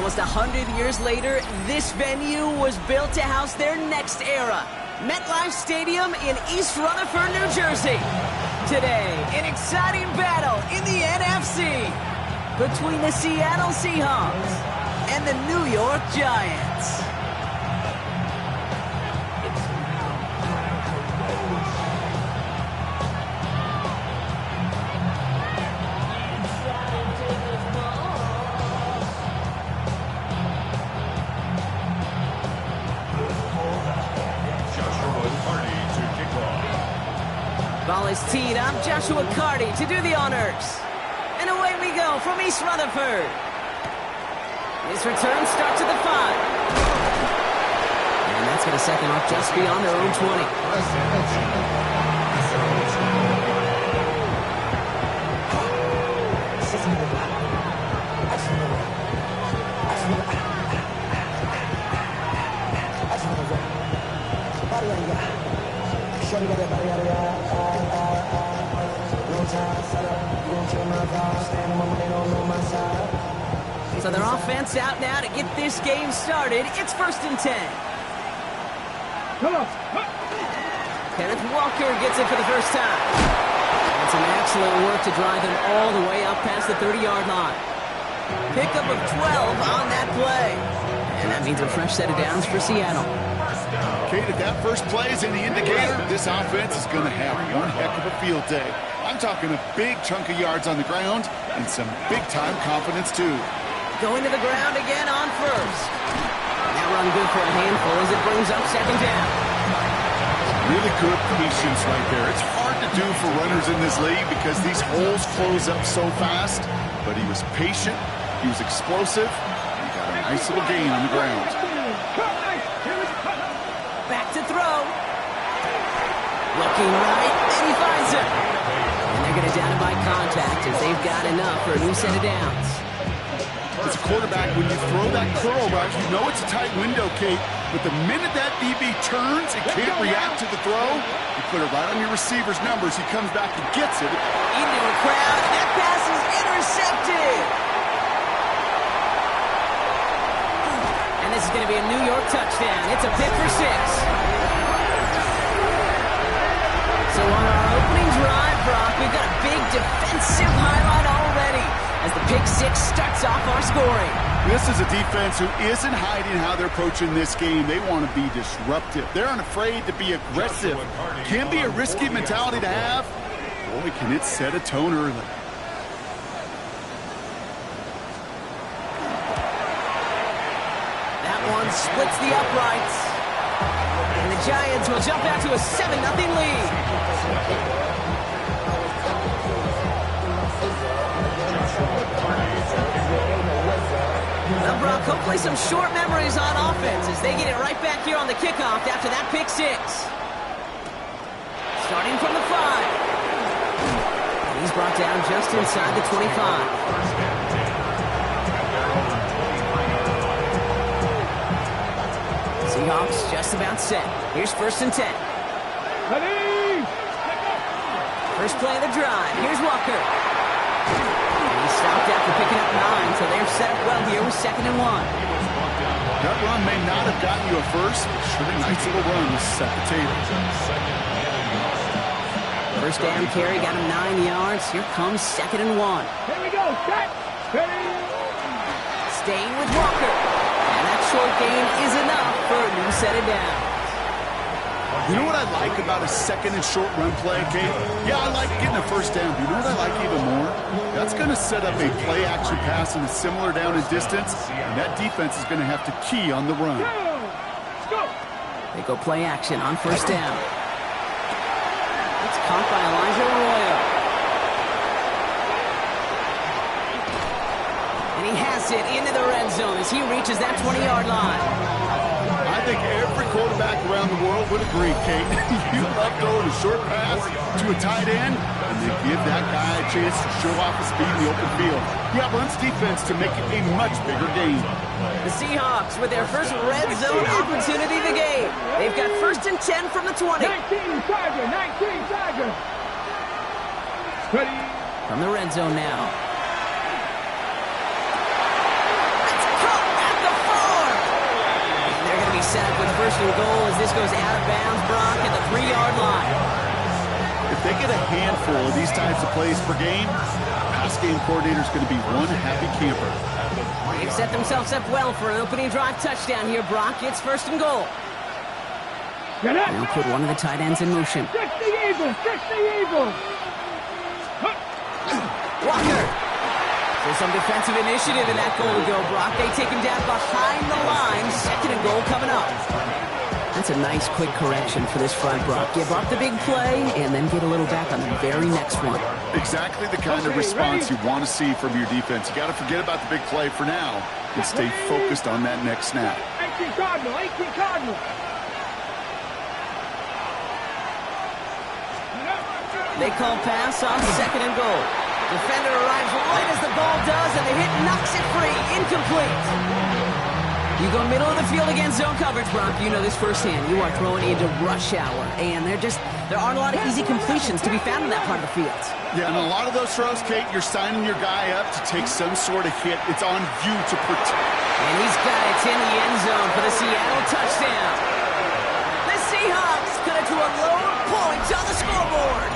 Almost 100 years later, this venue was built to house their next era. MetLife Stadium in East Rutherford, New Jersey. Today, an exciting battle in the NFC between the Seattle Seahawks and the New York Giants. Ball is teed up. Joshua Carty to do the honors. And away we go from East Rutherford. His return starts at the 5. And that's going to set them up just beyond their own 20. So their offense out now to get this game started. It's 1st and 10. Kenneth Walker gets it for the first time. And some excellent work to drive them all the way up past the 30-yard line. Pickup of 12 on that play. And that means a fresh set of downs for Seattle. Kate, if that first play is any indicator, this offense is going to have one heck of a field day. I'm talking a big chunk of yards on the ground and some big-time confidence, too. Going to the ground again on first. That run good for a handful as it brings up 2nd down. Really good patience right there. It's hard to do for runners in this league because these holes close up so fast. But he was patient, he was explosive, and got a nice little gain on the ground. Back to throw. Looking right, and he finds it. And they're going to down him by contact as they've got enough for a new set of downs. As a quarterback, when you throw that curl route, you know it's a tight window, Kate. But the minute that DB turns and can't react to the throw, you put it right on your receiver's numbers. He comes back and gets it. Into a crowd. That pass is intercepted. And this is going to be a New York touchdown. It's a pick for 6. So on our opening drive, Brock, we've got a big defensive highlight already as the pick 6 starts off our scoring. This is a defense who isn't hiding how they're approaching this game. They want to be disruptive. They're unafraid to be aggressive. Can be a risky mentality to have. Boy, can it set a tone early. That one splits the uprights. And the Giants will jump out to a 7-0 lead. Well, Brock, hopefully some short memories on offense as they get it right back here on the kickoff after that pick 6. Starting from the 5. And he's brought down just inside the 25. Seahawks just about set. Here's 1st and 10. First play of the drive. Here's Walker. He stopped after picking up 9, so they're set up well here with 2nd and 1. That run may not have gotten you a first, but sure a nice little run to set the table. First down carry got him 9 yards. Here comes 2nd and 1. Here we go, set, ready. Staying with Walker. And that short gain is enough for a new set of downs. You know what I like about a 2nd and short run play, Kate? Yeah, I like getting a first down, but you know what I like even more? That's going to set up a play-action pass in a similar down and distance, and that defense is going to have to key on the run. They go play action on 1st down. It's caught by Elijah Arroyo. And he has it into the red zone as he reaches that 20-yard line. I think every quarterback around the world would agree, Kate. You love throwing a short pass to a tight end and then give that guy a chance to show off his speed in the open field. He outruns defense to make it a much bigger game. The Seahawks with their first red zone opportunity of the game. They've got 1st and 10 from the 20. 19 Tiger. Ready. From the red zone now. and goal as this goes out of bounds, Brock, at the 3-yard line. If they get a handful of these types of plays per game, pass game coordinator is going to be one happy camper. They've set themselves up well for an opening drive touchdown here, Brock. It's 1st and goal. They'll put one of the tight ends in motion. Fix the Eagles! Fix the Eagles! Walker. So some defensive initiative in that goal to go, Brock. They take him down behind the line. 2nd and goal coming up. That's a nice quick correction for this front, Brock. Give up the big play and then get a little back on the very next one. Exactly the kind of response you want to see from your defense. You got to forget about the big play for now and stay focused on that next snap. 18 Cardinal, 18 Cardinal. They call pass on 2nd and goal. Defender arrives right as the ball does, and the hit knocks it free. Incomplete. You go middle of the field against zone coverage, Brock. You know this firsthand. You are throwing into rush hour, and there aren't a lot of easy completions to be found in that part of the field. Yeah, and a lot of those throws, Kate, you're signing your guy up to take some sort of hit. It's on you to protect. And he's got it in the end zone for the Seattle touchdown. The Seahawks cut it to a load of points on the scoreboard.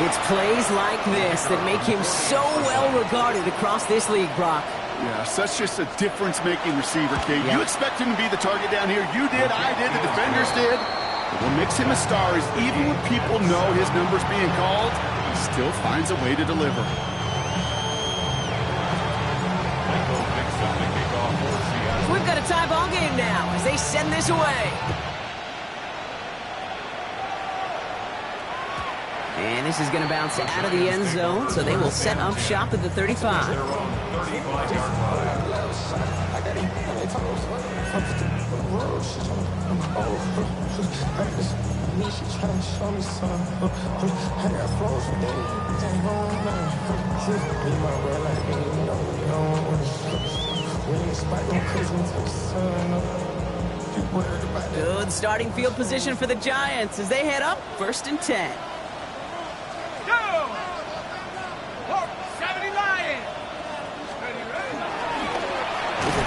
It's plays like this that make him so well regarded across this league, Brock. Yeah, such just a difference-making receiver, Kate. Yeah. You expect him to be the target down here. You did, I did, the defenders did. But what makes him a star is even when people know his number's being called, he still finds a way to deliver. We've got a tie ball game now as they send this away. And this is going to bounce out of the end zone, so they will set up shop at the 35. Good starting field position for the Giants as they head up 1st and 10.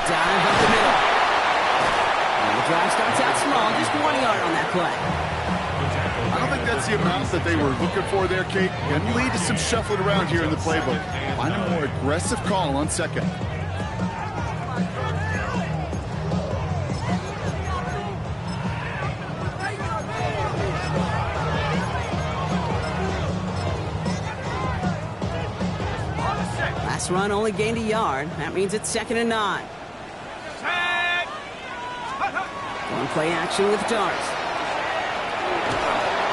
Dive up the middle. And the drive starts out small, just 1 yard on that play. I don't think that's the amount that they were looking for there, Kate. Going to lead to some shuffling around here in the playbook. Find a more aggressive call on 2nd. Last run only gained a yard. That means it's 2nd and 9. Going play action with Dars.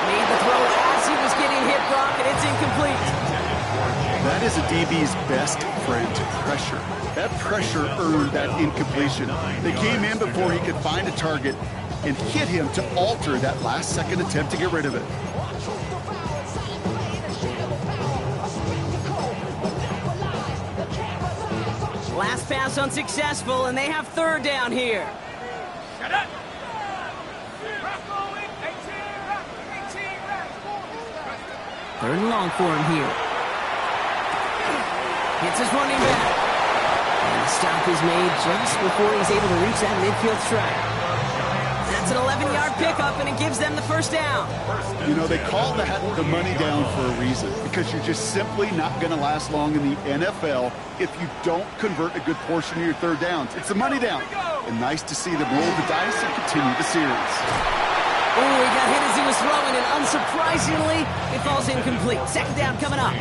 Made the throw as he was getting hit, Brock, and it's incomplete. That is a DB's best friend, pressure. That pressure earned that incompletion. They came in before he could find a target and hit him to alter that last-second attempt to get rid of it. Last pass unsuccessful, and they have 3rd down here. Shut up! 3rd and long for him here. Hits his running back. And the stop is made just before he's able to reach that midfield strike. That's an 11-yard pickup, and it gives them the 1st down. You know, they call that the money down for a reason, because you're just simply not going to last long in the NFL if you don't convert a good portion of your 3rd downs. It's the money down. And nice to see them roll the dice and continue the series. Oh, he got hit as he was throwing, and unsurprisingly, it falls incomplete. 2nd down coming up.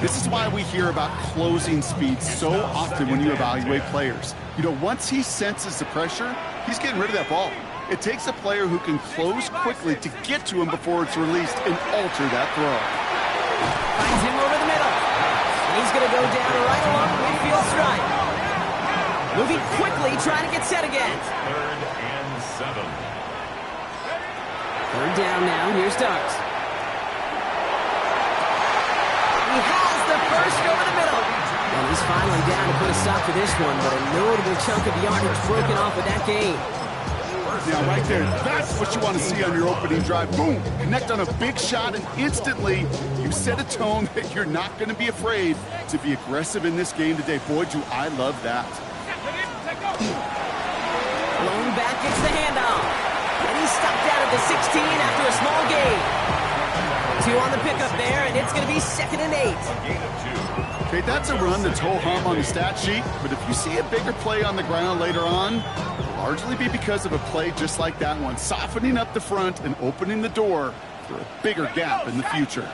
This is why we hear about closing speed so often when you evaluate players. You know, once he senses the pressure, he's getting rid of that ball. It takes a player who can close quickly to get to him before it's released and alter that throw. Finds him over the middle. And he's going to go down right along the midfield stripe. Moving quickly, trying to get set again. 3rd and 7. 3rd down now. Here's Dars. He has the 1st over the middle. And he's finally down to put a stop to this one, but a notable chunk of yardage broken off with that game. Now, right there, that's what you want to see on your opening drive. Boom! Connect on a big shot, and instantly you set a tone that you're not going to be afraid to be aggressive in this game today. Boy, do I love that. Quarterback gets the handoff. And he's stopped out at the 16 after a small gain. 2 on the pickup there, and it's going to be 2nd and 8. Okay, that's a run that's ho-hum on the stat sheet, but if you see a bigger play on the ground later on, it'll largely be because of a play just like that one, softening up the front and opening the door for a bigger gap in the future.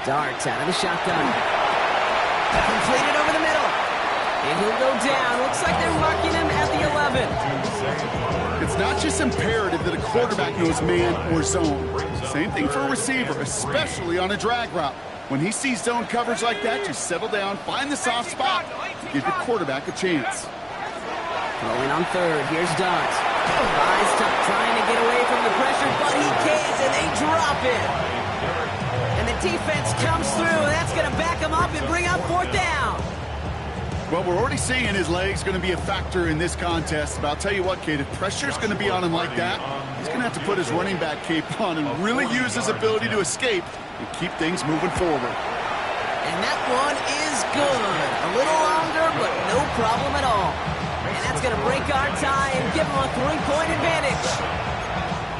Darts out of the shotgun. Completed over the middle. And he'll go down. Looks like they're marking him at the 11. It's not just imperative that a quarterback knows man or zone. Same thing for a receiver, especially on a drag route. When he sees zone coverage like that, just settle down, find the soft spot, and give your quarterback a chance. Throwing on 3rd. Here's Darts. Eyes trying to get away from the pressure, but he can't, and they drop it. And the defense comes through. That's going to back him up and bring up 4th down. Well, we're already seeing his legs going to be a factor in this contest. But I'll tell you what, Kate, if pressure's going to be on him like that, he's going to have to put his running back cape on and really use his ability to escape and keep things moving forward. And that one is good. A little longer, but no problem at all. And that's going to break our tie and give him a 3-point advantage.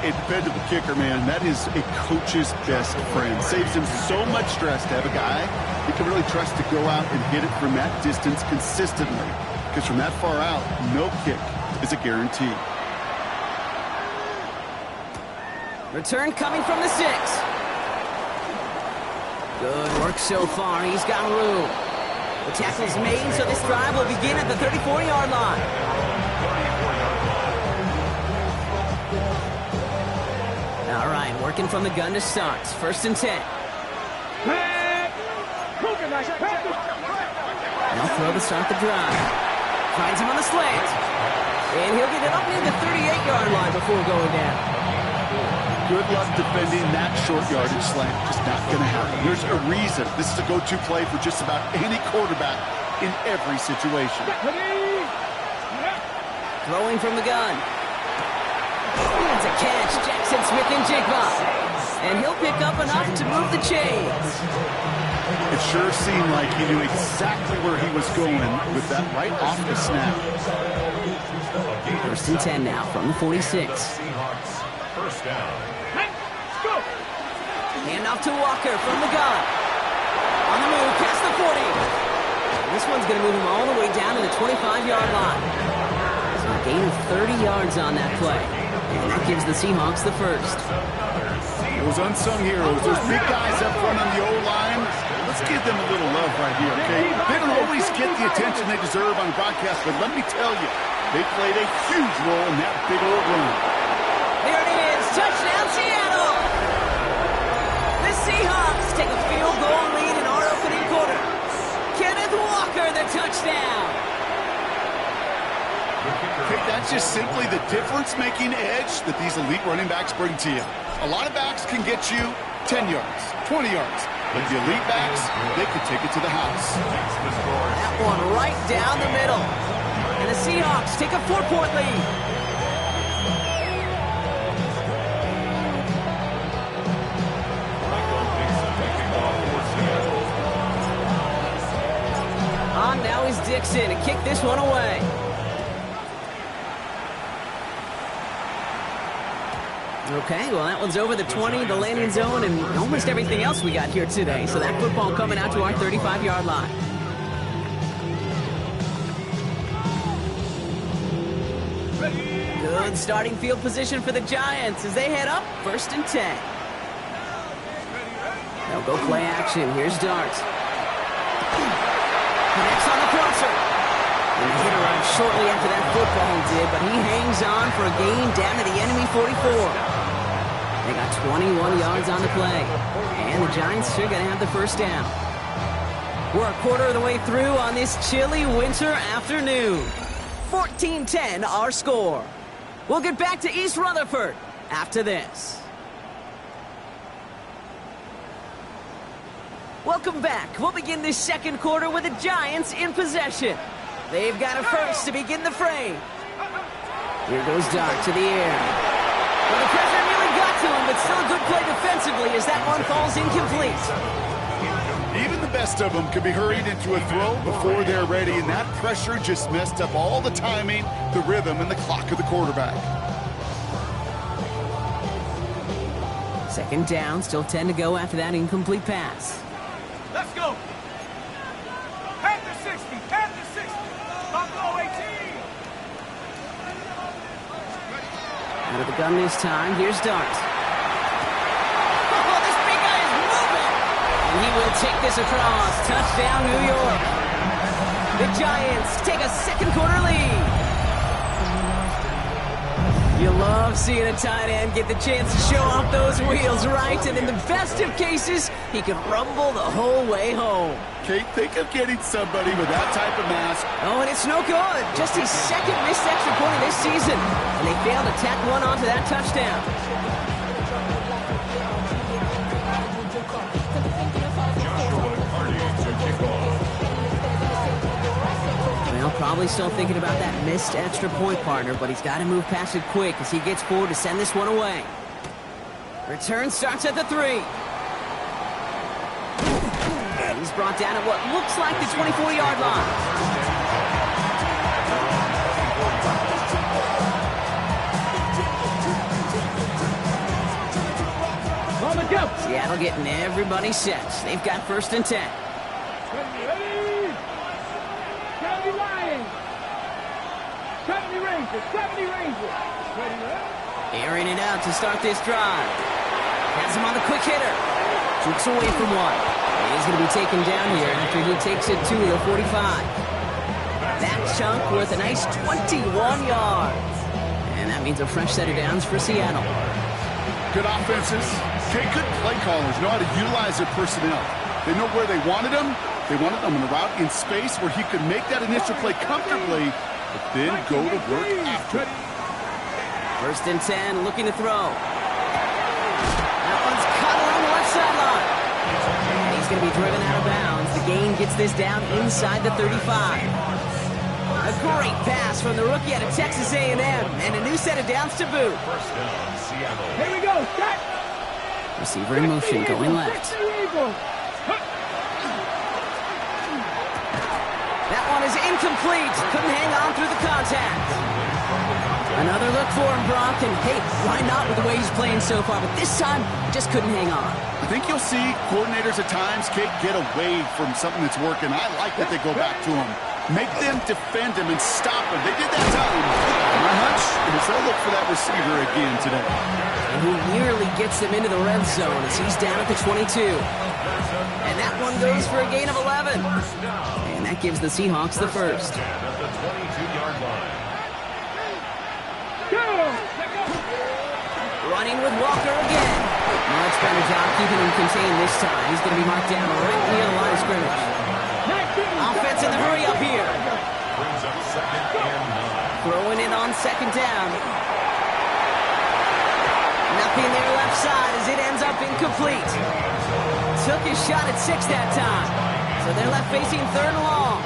A dependable kicker, man. That is a coach's best friend. Saves him so much stress to have a guy he can really trust to go out and hit it from that distance consistently. Because from that far out, no kick is a guarantee. Return coming from the 6. Good work so far. He's got room. The tackle's made, so this drive will begin at the 34-yard line. All right, working from the gun to start. 1st and 10. They'll throw to start the drive. Finds him on the slant. And he'll get it up near the 38-yard line before going down. Good luck defending that short yardage slant. Just not going to happen. There's a reason this is a go-to play for just about any quarterback in every situation. Throwing from the gun. That's a catch. Jackson Smith-Njigba. And he'll pick up enough to move the chains. It sure seemed like he knew exactly where he was going with that right off the snap. 1st and 10 now from the 46. First down. Hand off to Walker from the gun. On the move, past the 40. This one's going to move him all the way down to the 25-yard line. So a gain of 30 yards on that play. And that gives the Seahawks the first. Those unsung heroes, those big guys up front on the O-line, let's give them a little love right here, okay? They don't always get the attention they deserve on broadcast, but let me tell you, they played a huge role in that big old run. There it is, touchdown Seattle! The Seahawks take a field goal lead in our opening quarter. Kenneth Walker, the touchdown! Okay, that's just simply the difference-making edge that these elite running backs bring to you. A lot of backs can get you 10 yards, 20 yards, but the elite backs, they can take it to the house. That one right down the middle. And the Seahawks take a 4-point lead. On now is Dixon to kick this one away. Okay, well, that one's over the 20, the landing zone, and almost everything else we got here today. So that football coming out to our 35-yard line. Good starting field position for the Giants as they head up 1st and 10. They'll go play action. Here's Darts. Connects on the crosser. And the hit arrived shortly after that football did, but he hangs on for a gain down to the enemy 44. They got 21 yards on the play. And the Giants are going to have the first down. We're a quarter of the way through on this chilly winter afternoon. 14-10 our score. We'll get back to East Rutherford after this. Welcome back. We'll begin this second quarter with the Giants in possession. They've got a first to begin the fray. Here goes Dart to the air. Well, the pressure nearly got to him, but still a good play defensively as that one falls incomplete. Even the best of them can be hurried into a throw before they're ready, and that pressure just messed up all the timing, the rhythm, and the clock of the quarterback. Second down, still 10 to go after that incomplete pass. Let's go. Head to 60. Head to 60. Buffalo 18. Out of the gun this time, here's Dart. Oh, this big guy is moving! And he will take this across. Touchdown, New York. The Giants take a second quarter lead. You love seeing a tight end get the chance to show off those wheels, right? And in the best of cases, he can rumble the whole way home. Kate, think of getting somebody with that type of mass. Oh, and it's no good. Just his second missed extra point of this season. And they failed to tack one onto that touchdown. Well, probably still thinking about that missed extra point, partner, but he's got to move past it quick as he gets forward to send this one away. Return starts at the 3. He's brought down at what looks like the 24-yard line. Seattle getting everybody set. They've got first and 10. Ready? 70 Lions. 70 Rangers. 70 Rangers. Ready? Airing it out to start this drive. Has him on the quick hitter. Jukes away from one. He's going to be taken down here after he takes it to the 45. That chunk worth a nice 21 yards. And that means a fresh set of downs for Seattle. Good offenses. Okay, good play callers know how to utilize their personnel. They know where they wanted them. They wanted them on a route in space where he could make that initial play comfortably, but then go to work after. First and 10, looking to throw. That one's caught along the left sideline. And he's going to be driven out of bounds. The gain gets this down inside the 35. A great pass from the rookie out of Texas A&M, and a new set of downs to boot. First down, Seattle. Here we go. Set. Receiver in motion, going left. That one is incomplete. Couldn't hang on through the contact. Another look for him, Brock, and hey, why not with the way he's playing so far? But this time, just couldn't hang on. I think you'll see coordinators at times, Kate, get away from something that's working. I like that they go back to him. Make them defend him and stop him. They did that time. My hunch is they'll look for that receiver again today. And he nearly gets them into the red zone as he's down at the 22. And that one goes for a gain of 11. And that gives the Seahawks the first. At the 22-yard line. Running with Walker again. Much better job keeping him contained this time. He's going to be marked down right near the line of scrimmage. Offense in the hurry up here. Brings up second and 9. Throwing it on second down. Nothing there left side as it ends up incomplete. Took his shot at 6 that time. So they're left facing third and long.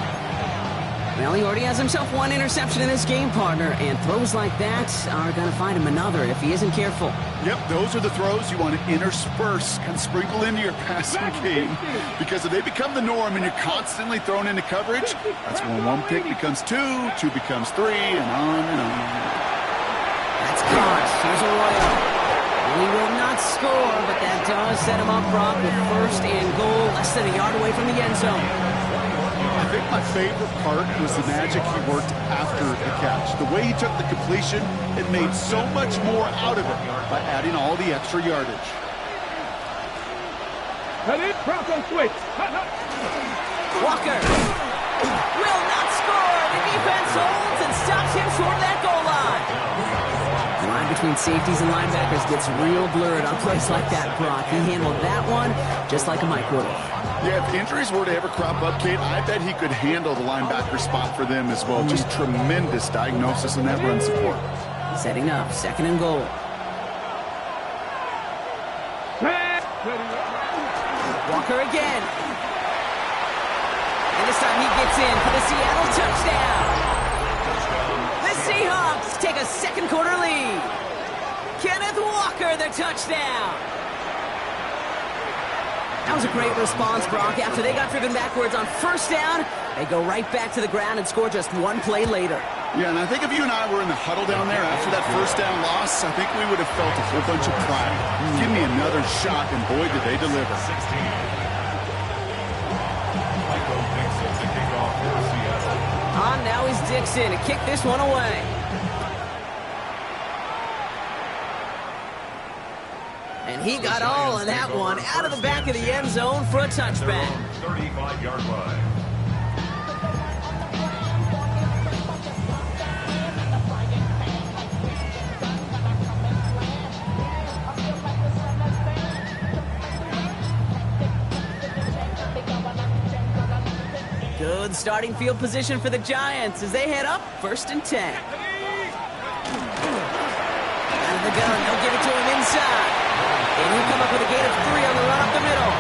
Well, he already has himself one interception in this game, partner, and throws like that are going to find him another if he isn't careful. Yep, those are the throws you want to intersperse, kind of sprinkle into your passing game. Because if they become the norm and you're constantly thrown into coverage, that's when one pick becomes 2, 2 becomes 3, and on and on. That's caught. Here's Arroyo. He will not score, but that does set him up, Brock, with first and goal, less than a yard away from the end zone. I think my favorite part was the magic he worked after the catch. The way he took the completion and made so much more out of it by adding all the extra yardage. And it, Bronco switch. Walker will not score. The defense holds and stops him short of that goal line. The line between safeties and linebackers gets real blurred on plays like that, Brock. He handled that one just like a Mike would have. Yeah, if injuries were to ever crop up, Kate, I bet he could handle the linebacker spot for them as well. Just tremendous diagnosis in that run support. Setting up, second and goal. Walker again. And this time he gets in for the Seattle touchdown. The Seahawks take a second quarter lead. Kenneth Walker, the touchdown. That was a great response, Brock. After they got driven backwards on first down, they go right back to the ground and score just one play later. Yeah, and I think if you and I were in the huddle down there after that first down loss, I think we would have felt a whole bunch of pride. Give me another shot, and boy, did they deliver. 16. Michael Dixon to kick off for Seattle. On now is Dixon to kick this one away. And he got all of that one out of the back of the end zone for a touchback. 35-yard line. Good starting field position for the Giants as they head up 1st and 10. Out of the gun, they'll give it to him inside. And he'll come up with a gain of 3 on the run up the middle.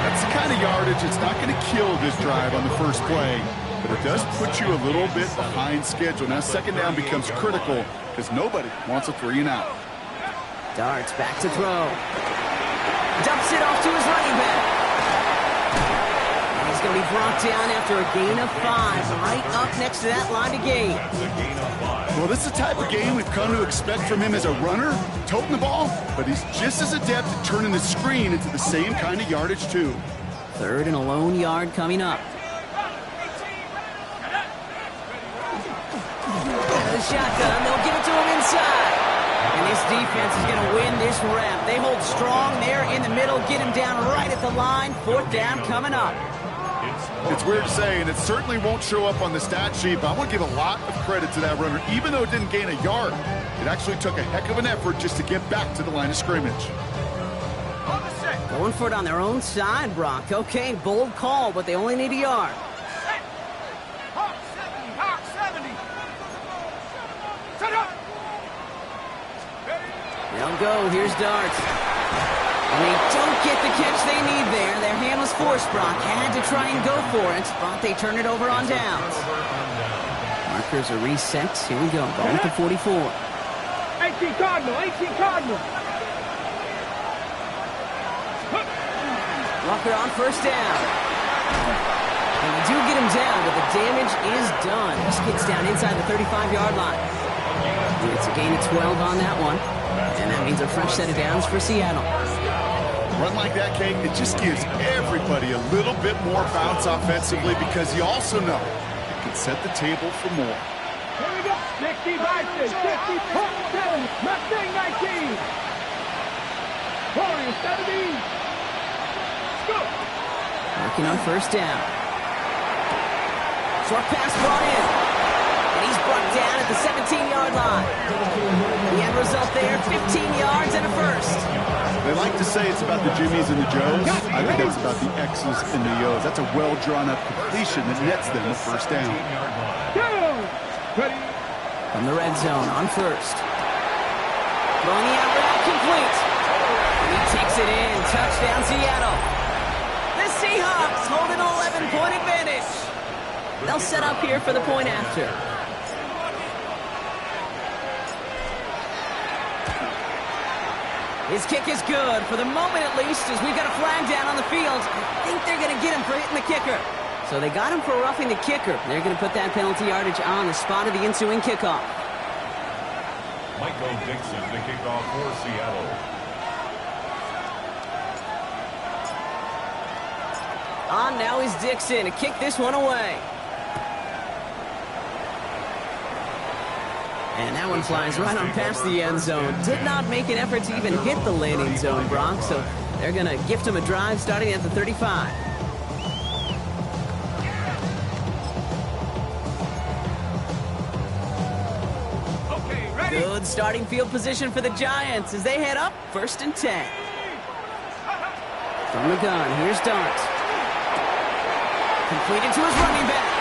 That's the kind of yardage that's not going to kill this drive on the first play, but it does put you a little bit behind schedule. Now second down becomes critical because nobody wants a 3 and out. Darts back to throw. Dumps it off to his running back. He's going to be brought down after a gain of 5, right up next to that line to gain. Well, this is the type of game we've come to expect from him as a runner, toting the ball, but he's just as adept at turning the screen into the same kind of yardage, too. 3rd and a lone yard coming up. The shotgun, they'll give it to him inside. And this defense is going to win this rep. They hold strong there in the middle, get him down right at the line. 4th down coming up. It's weird to say, and it certainly won't show up on the stat sheet, but I want to give a lot of credit to that runner. Even though it didn't gain a yard, it actually took a heck of an effort just to get back to the line of scrimmage. Going for it on their own side, Brock. Okay, bold call, but they only need a yard. Hawk 70. Set up. They'll go. Here's Darts. And they don't get the catch they need there. Their hand was forced, Brock. Had to try and go for it, but they turn it over on downs. Markers are reset. Here we go. Ball at the 44. 18 Cardinal. Walker on first down. And they do get him down, but the damage is done. This gets down inside the 35-yard line. It's a gain of 12 on that one. And that means a fresh set of downs for Seattle. Run like that, Kate, it just gives everybody a little bit more bounce offensively because you also know it can set the table for more. Here we go. 60 Vikings, 50, 7, Mustang 19. Warriors 70. Go. Working on first down. Short pass brought in. And he's brought down at the 17-yard line. The end result there, 15 yards and a first. They like to say it's about the Jimmies and the Joes. I think that's about the X's and the O's. That's a well-drawn-up completion that nets them a first down. Ready. From the red zone on first. Throwing the out route complete. And he takes it in. Touchdown, Seattle. The Seahawks hold an 11-point advantage. They'll set up here for the point after. His kick is good, for the moment at least, as we've got a flag down on the field. I think they're going to get him for hitting the kicker. So they got him for roughing the kicker. They're going to put that penalty yardage on the spot of the ensuing kickoff. Michael Dixon to kick off for Seattle. On now is Dixon to kick this one away. And that one flies right on past the end zone. Did not make an effort to even hit the landing zone, Brock. So they're going to gift him a drive starting at the 35. Okay, ready. Good starting field position for the Giants as they head up 1st and 10. From the gun, here's Darts. Completed to his running back.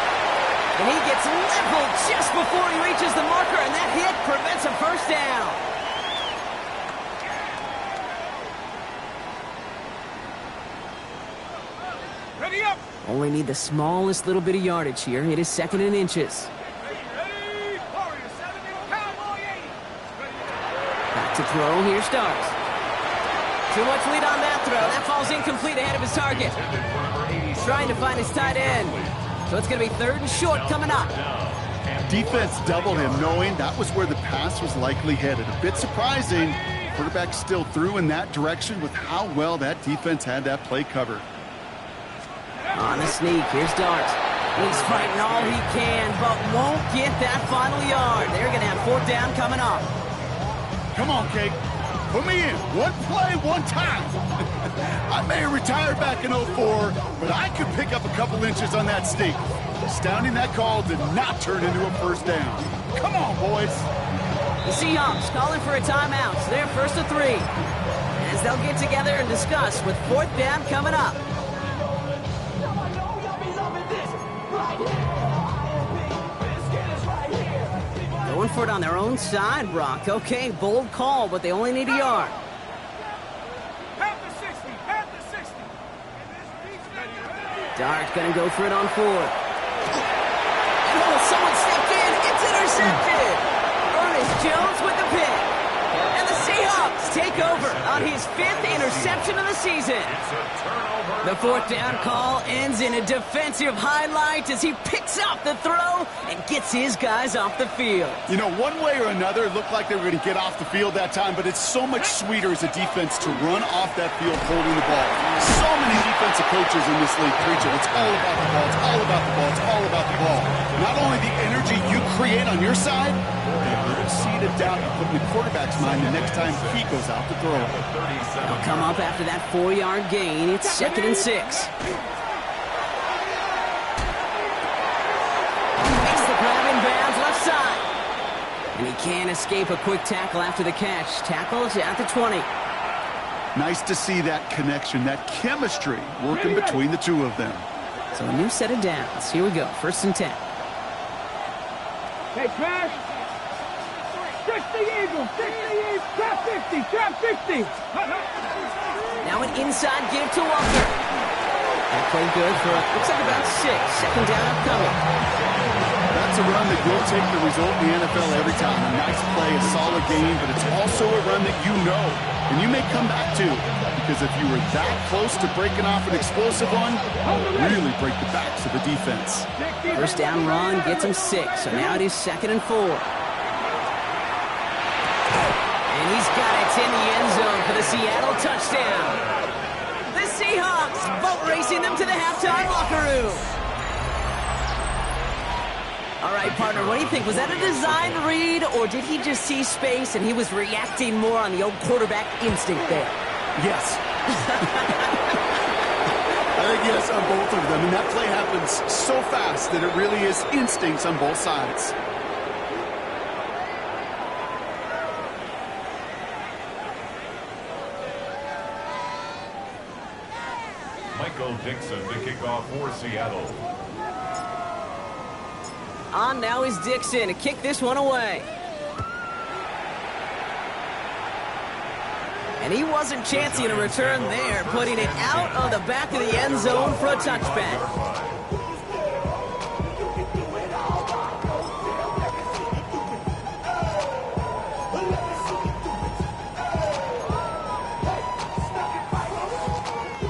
And he gets leveled just before he reaches the marker, and that hit prevents a first down. Ready up. Only need the smallest little bit of yardage here. It is 2nd and inches. Ready. Warriors 70, Cowboy 80. Ready. Back to throw. Here's Darts. Too much lead on that throw. That falls incomplete ahead of his target. He's trying to find his tight end. So it's going to be 3rd and short coming up. Defense doubled him, knowing that was where the pass was likely headed. A bit surprising. Quarterback still threw in that direction with how well that defense had that play covered. On the sneak, here's Dart. He's fighting all he can, but won't get that final yard. They're going to have 4th down coming up. Come on, Kate. Put me in. One play, one time. I may have retired back in 04, but I could pick up a couple inches on that sneak. Astounding that call did not turn into a 1st down. Come on, boys. The Seahawks calling for a timeout. So they're 1st and 3. As they'll get together and discuss with 4th down coming up. Going for it on their own side, Brock. Okay, bold call, but they only need a yard. Dart gonna go for it on 4th. Oh, someone stepped in. It's intercepted. Ernest Jones with the pick. And the Seahawks take over on his 5th interception of the season. The 4th down call ends in a defensive highlight as he picks up the throw and gets his guys off the field. You know, one way or another, it looked like they were going to get off the field that time, but it's so much sweeter as a defense to run off that field holding the ball. So many defensive coaches in this league preach it. It's all about the ball. It's all about the ball. It's all about the ball. Not only the energy you create on your side, but the seed of doubt you put in the quarterback's mind the next time he goes out to throw. They'll come up after that 4-yard gain. It's 2nd and 6. Makes the grab in bounds left side. And he can't escape a quick tackle after the catch. Tackles at the 20. Nice to see that connection, that chemistry working between the two of them. So a new set of downs. Here we go. 1st and 10. Hey, Crash. 60 Eagles. 60 Eagles. Trap 50. Trap 50. Now an inside give to Walker. That play good for, looks like about 6. 2nd down upcoming. That's a run that will take the result in the NFL every time. A nice play, a solid game, but it's also a run that you know, and you may come back to, because if you were that close to breaking off an explosive one, really break the backs of the defense. 1st down run gets him 6, so now it is 2nd and 4. And he's got it in the end zone for the Seattle touchdown. The Seahawks boat racing them to the halftime locker room. All right, partner, what do you think? Was that a design read, or did he just see space and he was reacting more on the old quarterback instinct there? Yes. I think yes on both of them, and that play happens so fast that it really is instincts on both sides. Michael Dixon to kick off for Seattle. On now is Dixon to kick this one away. And he wasn't chancing a return there, putting it out of the back of the end zone for a touchback.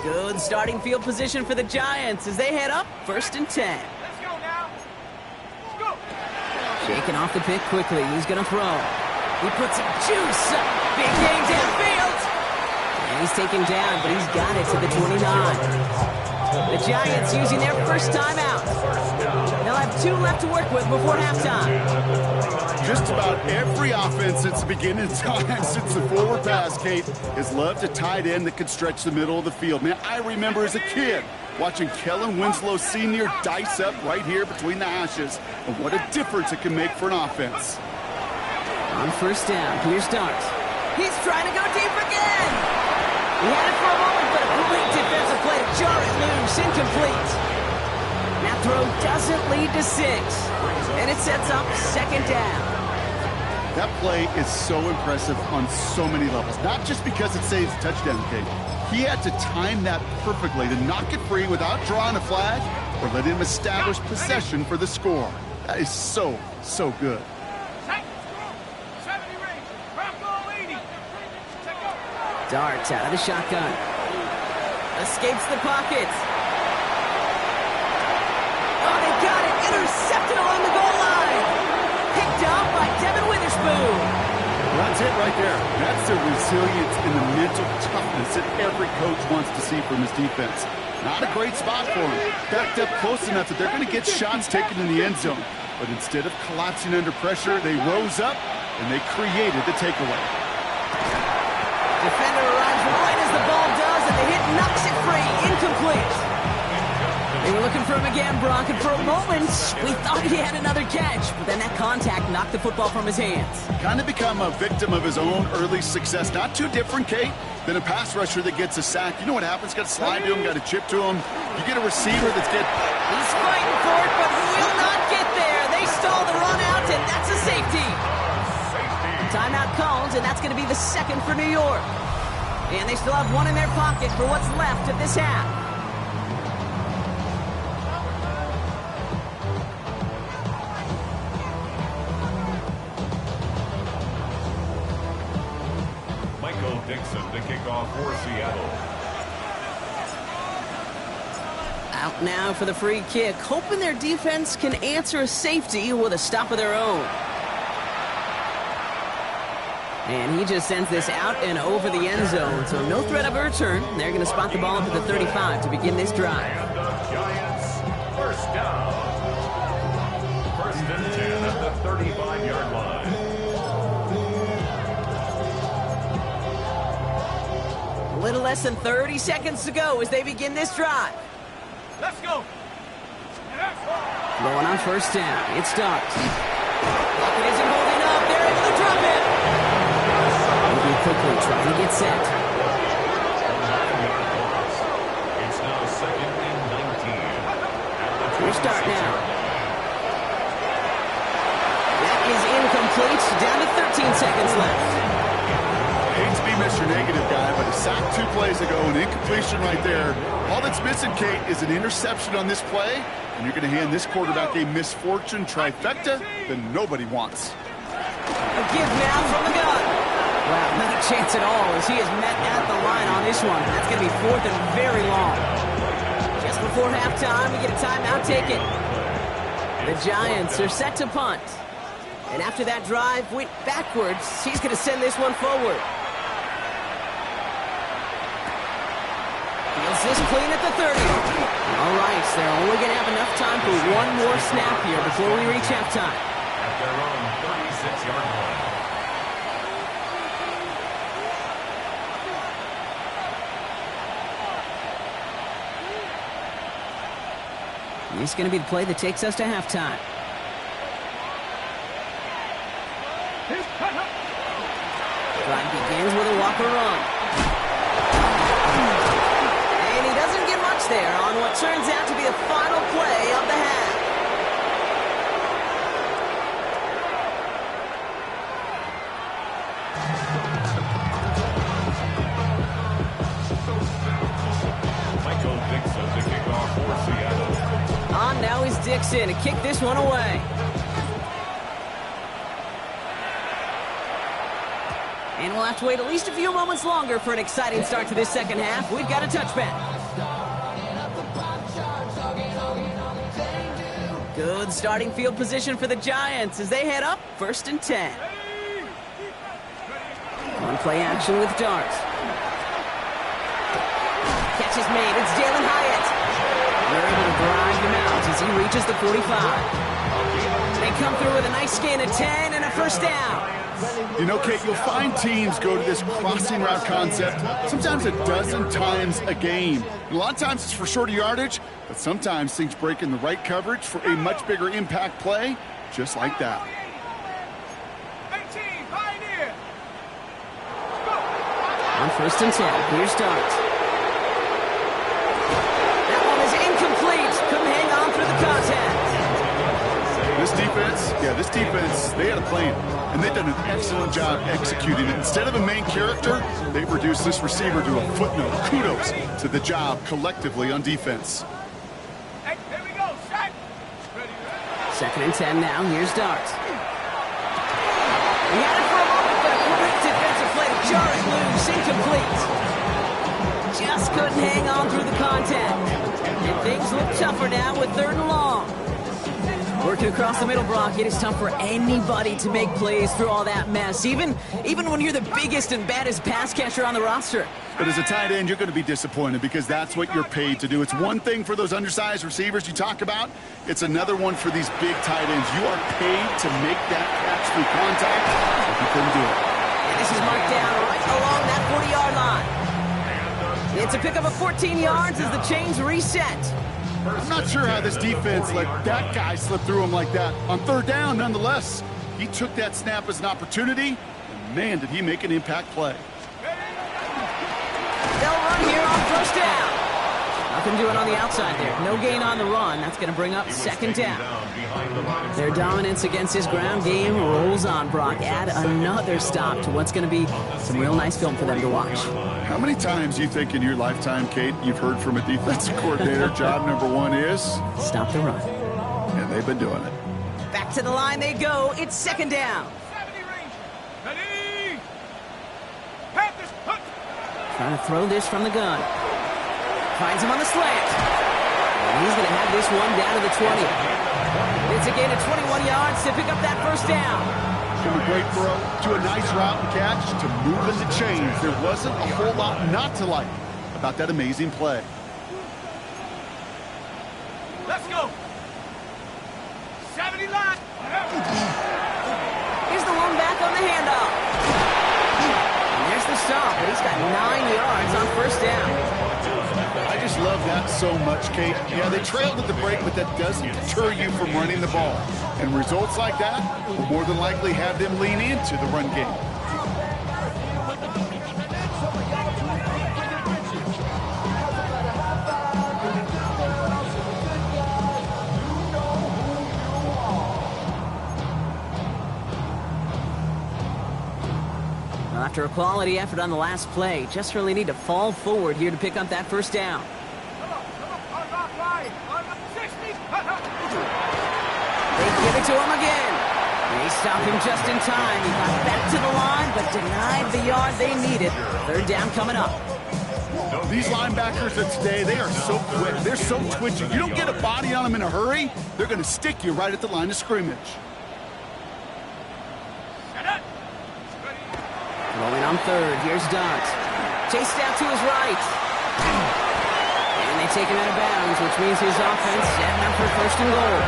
Good starting field position for the Giants as they head up 1st and 10. Shaking off the pick quickly. He's going to throw. He puts some juice up. Big game downfield. And he's taken down, but he's got it to the 29. The Giants using their 1st timeout. They'll have 2 left to work with before halftime. Just about every offense since the beginning of time, since the forward pass, Kate, has loved a tight end that could stretch the middle of the field. Man, I remember as a kid watching Kellen Winslow Sr. dice up right here between the hashes, and what a difference it can make for an offense. On 1st down, here's Dart. He's trying to go deep again. He had it for a moment, but a great defensive play to jar it loose, incomplete. That throw doesn't lead to 6, and it sets up 2nd down. That play is so impressive on so many levels, not just because it saves a touchdown, Kate. He had to time that perfectly to knock it free without drawing a flag or let him establish possession for the score. That is so, so good. 70 range. Rock all 80. Check out. Darts out of the shotgun. Escapes the pockets. Oh, they got it. Intercepted along the goal line. Picked up by Devin Witherspoon. That's it right there. That's the resilience and the mental toughness that every coach wants to see from his defense. Not a great spot for him. Backed up close enough that they're going to get shots taken in the end zone. But instead of collapsing under pressure, they rose up and they created the takeaway. Defender arrives right as the ball does, and the hit knocks it free. Incomplete. They were looking for him again, Brock, and for a moment, we thought he had another catch. But then that contact knocked the football from his hands. Kind of become a victim of his own early success. Not too different, Kate, than a pass rusher that gets a sack. You know what happens? Got to slide to him, got to chip to him. You get a receiver that's getting... He's fighting for it, but will not get there. They stall the run out, and that's a safety. Timeout called, and that's going to be the second for New York. And they still have one in their pocket for what's left of this half. Dixon to kick off for Seattle. Out now for the free kick, hoping their defense can answer a safety with a stop of their own. And he just sends this out and over the end zone, so no threat of a return. They're going to spot the ball up at the 35 to begin this drive. And the Giants, first down. First and 10 at the 35-yard line. A little less than 30 seconds to go as they begin this drive. Let's go. Going on first down. It starts. It isn't holding up. They're able to drop it. Moving quickly, trying to get set. It's now second and 19. We'll start now. That is incomplete. Down to 13 seconds left. I hate to be Mr. Negative guy, but a sack 2 plays ago, an incompletion right there. All that's missing, Kate, is an interception on this play, and you're going to hand this quarterback a misfortune trifecta that nobody wants. A give now from the gun. Wow, not a chance at all as he is met at the line on this one. That's going to be fourth and very long. Just before halftime, we get a timeout taken. The Giants are set to punt. And after that drive went backwards, he's going to send this one forward. Feels this clean at the 30. All right, so they're only going to have enough time for one more snap here before we reach halftime. At their own 36-yard line. This is going to be the play that takes us to halftime. Drive begins with a Walker run. And he doesn't get much there on what turns out to be the final play of the half. Michael Dixon to kick off for Seattle. On now is Dixon to kick this one away. And we'll have to wait at least a few moments longer for an exciting start to this second half. We've got a touchback. Good starting field position for the Giants as they head up first and 10. One play action with Darts. Catch is made. It's Jalen Hyatt. They're able to drive him out as he reaches the 45. They come through with a nice gain of 10 and a first down. You know, Kate, you'll find teams go to this crossing route concept sometimes a dozen times a game. And a lot of times it's for shorter yardage, but sometimes things break in the right coverage for a much bigger impact play, just like that. 18, Pioneer. On first and 10, here's Darts. That one is incomplete. Couldn't hang on through the contact. This defense, they had a plan, and they've done an excellent job executing it. Instead of a main character, they've reduced this receiver to a footnote. Kudos to the job collectively on defense. Hey, here we go, shot. Ready. Second and 10 now, here's Darts. He had it for a moment, but a great defensive play to Jars loose, incomplete. Just couldn't hang on through the contact. And things look tougher now with 3rd and long. Working across the middle, Brock, it is tough for anybody to make plays through all that mess, even when you're the biggest and baddest pass catcher on the roster. But as a tight end, you're going to be disappointed because that's what you're paid to do. It's one thing for those undersized receivers you talk about. It's another one for these big tight ends. You are paid to make that catch through contact, but you couldn't do it. And this is marked down right along that 40-yard line. It's a pickup of 14 yards as the chains reset. I'm not sure how this defense let that guy slip through him like that. On 3rd down, nonetheless, he took that snap as an opportunity, and man, did he make an impact play. They'll run here on 1st down. Nothing doing on the outside there. No gain on the run. That's going to bring up 2nd down. Their dominance against his ground game rolls on, Brock. Add another stop to what's going to be some real nice film for them to watch. How many times do you think in your lifetime, Kate, you've heard from a defensive coordinator, job number 1 is? Stop the run. And they've been doing it. Back to the line they go. It's 2nd down. 70 range. Ready. Panthers. Hook. Trying to throw this from the gun. Finds him on the slant. And he's going to have this one down to the 20. It's a gain of 21 yards to pick up that 1st down. From a great throw to a nice route and catch to moving the chains. There wasn't a whole lot not to like about that amazing play. Let's go. 70 line. Here's the one back on the handoff. And there's the stop, but he's got 9 yards on 1st down. I just love that so much, Kate. Yeah, they trailed at the break, but that doesn't deter you from running the ball. And results like that will more than likely have them lean into the run game. After a quality effort on the last play, just really need to fall forward here to pick up that 1st down. They give it to him again. They stop him just in time. He got back to the line, but denied the yard they needed. 3rd down coming up. These linebackers of today, they are so quick. They're so twitchy. You don't get a body on them in a hurry, they're going to stick you right at the line of scrimmage. Rolling on 3rd. Here's Dunt. Chased out to his right. And they take him out of bounds, which means his offense setting up for 1st and goal.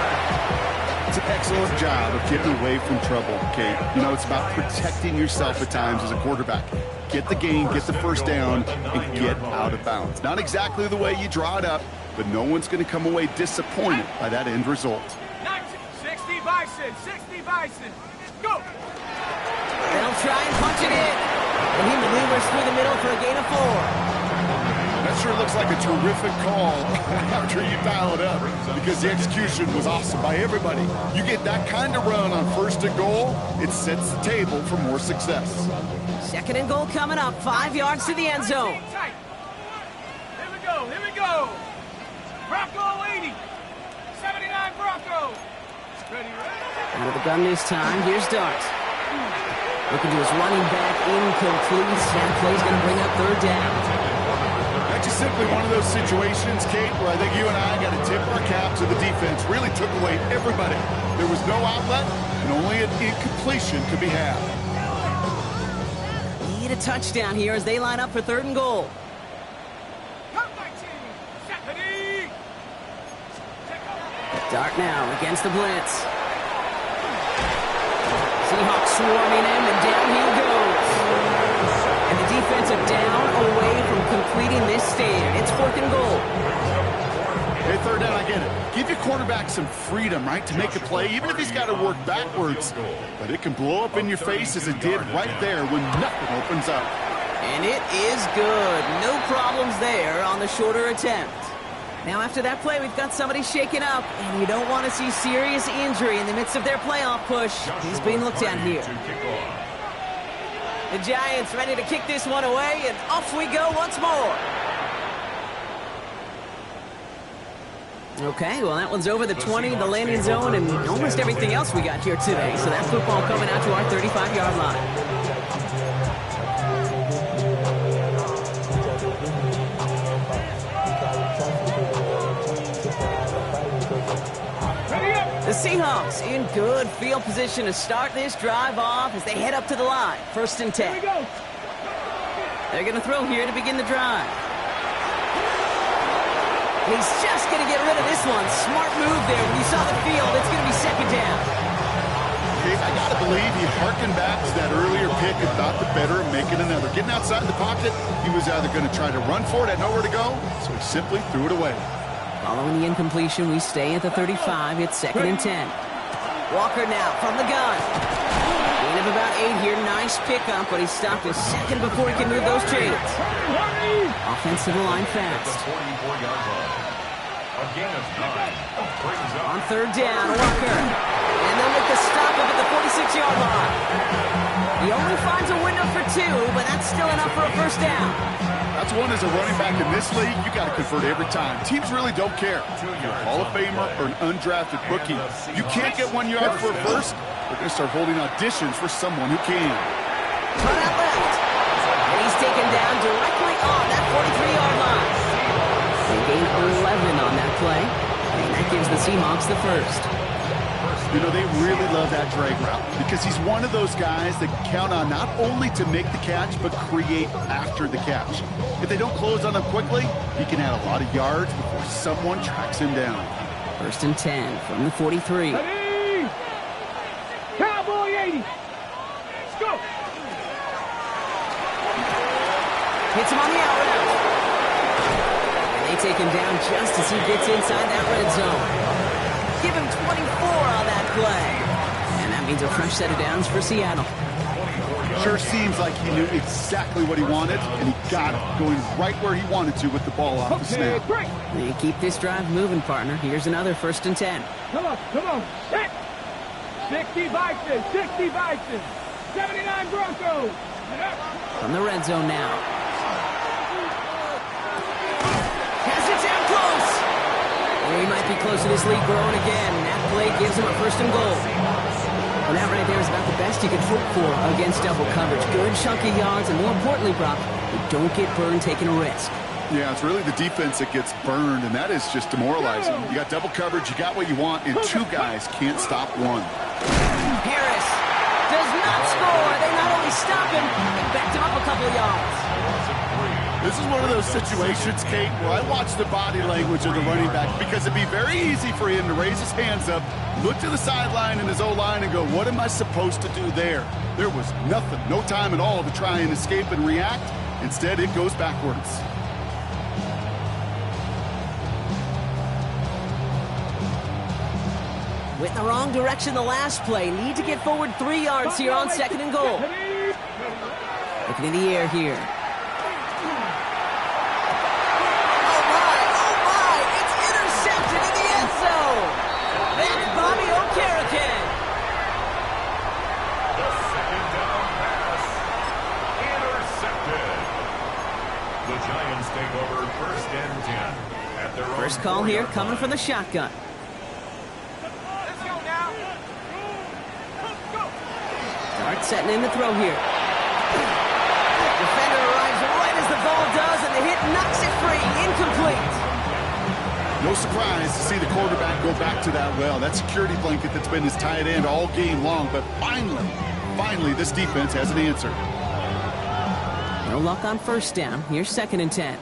It's an excellent job of getting away from trouble, Kate. You know, it's about protecting yourself at times as a quarterback. Get the gain, get the 1st down, and get out of bounds. Not exactly the way you draw it up, but no one's going to come away disappointed by that end result. 60 Bison. 60 Bison. Go. They'll try and punch it in. And he maneuvers through the middle for a gain of 4. That sure looks like a terrific call after you dial it up because the execution was awesome by everybody. You get that kind of run on 1st and goal, it sets the table for more success. 2nd and goal coming up. 5 yards to the end zone. Tight. Here we go. Here we go. Bronco 80. 79 Bronco. Ready. Out of the gun this time. Here's Dart. Looking to his running back, incomplete. That play's going to bring up 3rd down. That's just simply one of those situations, Kate, where I think you and I got to tip our cap to the defense. Really took away everybody. There was no outlet, and only an incompletion could be had. Need a touchdown here as they line up for 3rd and goal. Dart now against the blitz. Seahawks swarming him, and down he goes. And the defensive down away from completing this stand. It's 4th and goal. Hey, 3rd down, I get it. Give your quarterback some freedom, right, to make a play, even if he's got to work backwards. But it can blow up in your face as it did right there when nothing opens up. And it is good. No problems there on the shorter attempt. Now, after that play, we've got somebody shaken up, and you don't want to see serious injury in the midst of their playoff push. He's being looked at here. The Giants ready to kick this one away, and off we go once more. Okay, well, that one's over the 20, the landing zone, and almost everything else we got here today. So that football coming out to our 35-yard line. Seahawks in good field position to start this drive off as they head up to the line. 1st and 10. They're going to throw here to begin the drive. He's just going to get rid of this one. Smart move there. When you saw the field, it's going to be 2nd down. I got to believe he harkened back to that earlier pick and thought the better of making another. Getting outside the pocket, he was either going to try to run for it, had nowhere to go, so he simply threw it away. Following the incompletion, we stay at the 35. It's 2nd and 10. Walker now from the gun. Gain of about 8 here. Nice pickup, but he stopped a second before he can move those chains. Offensive line fast. On 3rd down, Walker. And they'll make the stop up at the 46-yard line. He only finds a window for 2, but that's still enough for a 1st down. That's one as a running back in this league, you got to convert every time. Teams really don't care. If you're a Hall of Famer or an undrafted rookie, you can't get 1 yard for a first, they're going to start holding auditions for someone who can. Run out left. And he's taken down directly on that 43-yard line. They gain 11 on that play, and that gives the Seahawks the 1st. You know, they really love that drag route because he's one of those guys that count on not only to make the catch, but create after the catch. If they don't close on him quickly, he can add a lot of yards before someone tracks him down. 1st and 10 from the 43. Ready? Cowboy 80. Let's go. Hits him on the out route. And they take him down just as he gets inside that red zone. Give him 24 on that play. And that means a fresh set of downs for Seattle. Sure seems like he knew exactly what he wanted, and he got it, going right where he wanted to with the ball off the snap. Great. They keep this drive moving, partner. Here's another 1st and 10. Come on. Hit. 60 Vikings, 60 Vikings, 79 Broncos. From the red zone now. Has it down close. He might be close to this lead growing again. That play gives him a 1st and goal. And that right there is about the best you can hope for against double coverage. Good chunky yards, and more importantly, Brock, you don't get burned taking a risk. Yeah, it's really the defense that gets burned, and that is just demoralizing. You got double coverage, you got what you want, and 2 guys can't stop one. Harris does not score. They not only stop him, they backed him up a couple of yards. This is one of those situations, Kate, where I watch the body language of the running back because it'd be very easy for him to raise his hands up, look to the sideline in his O-line and go, what am I supposed to do there? There was nothing, no time at all to try and escape and react. Instead, it goes backwards. Went in the wrong direction the last play. Need to get forward 3 yards here on 2nd and goal. Looking in the air here. First call here coming from the shotgun. Let's go now. Dart setting in the throw here. Defender arrives right as the ball does, and the hit knocks it free. Incomplete. No surprise to see the quarterback go back to that well. That security blanket that's been his tight end all game long. But finally, this defense has an answer. No luck on 1st down. Here's 2nd and 10.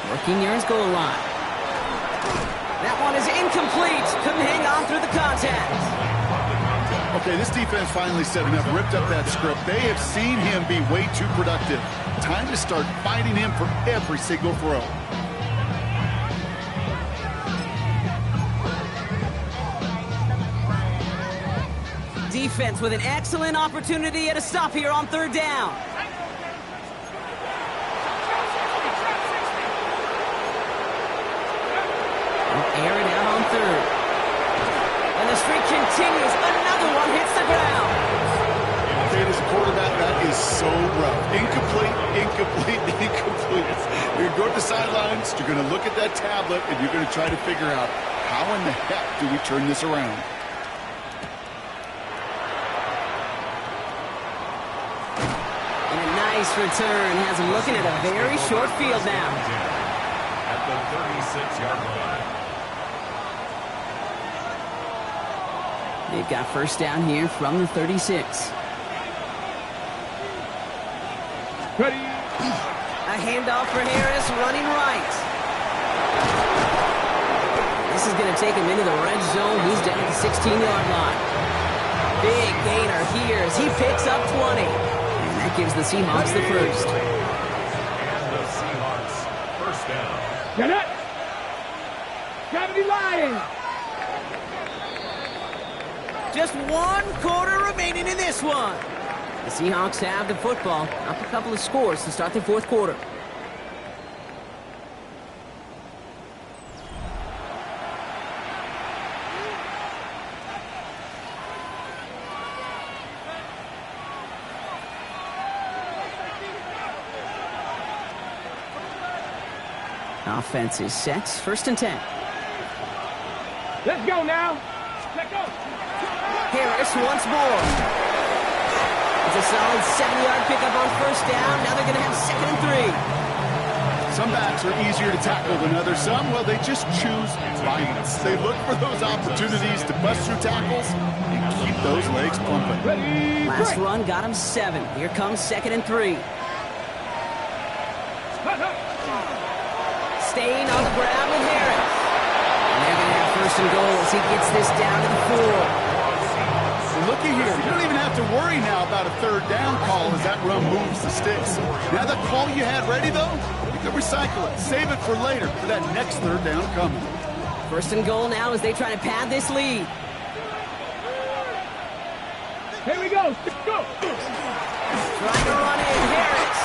Working near his goal line. That one is incomplete. Couldn't hang on through the contact. Okay, this defense finally setting up, ripped up that script. They have seen him be way too productive. Time to start fighting him for every single throw. Defense with an excellent opportunity at a stop here on 3rd down. Air it out on 3rd. And the streak continues. Another one hits the ground. Okay, as a quarterback, that is so rough. Incomplete. You're going to go to the sidelines, you're going to look at that tablet, and you're going to try to figure out how in the heck do we turn this around. And a nice Nice return. Has him looking at a very short field now. At the 36-yard line. They've got first down here from the 36. Ready. A handoff for Harris, running right. This is going to take him into the red zone. He's down at the 16-yard line. Big gainer here as he picks up 20. And that gives the Seahawks the first. And the Seahawks first down. Get it. Gravity line. Just 1 quarter remaining in this one. The Seahawks have the football. Up a couple of scores to start the fourth quarter. Offense is set. First and 10. Let's go now. Let's go. Harris once more. It's a solid 7-yard pickup on first down. Now they're going to have second and 3. Some backs are easier to tackle than others. Some, well, they just choose violence. They look for those opportunities to bust through tackles and keep those legs pumping. Ready. Last break. run got him 7. Here comes second and 3. Staying on the ground with Harris. And they're going to have first and goal as he gets this down to the 4. Looky here, you don't even have to worry now about a third down call as that run moves the sticks. Now that call you had ready, though, you can recycle it. Save it for later for that next third down coming. First and goal now as they try to pad this lead. Here we go. Let's go. Trying to run in, Harris.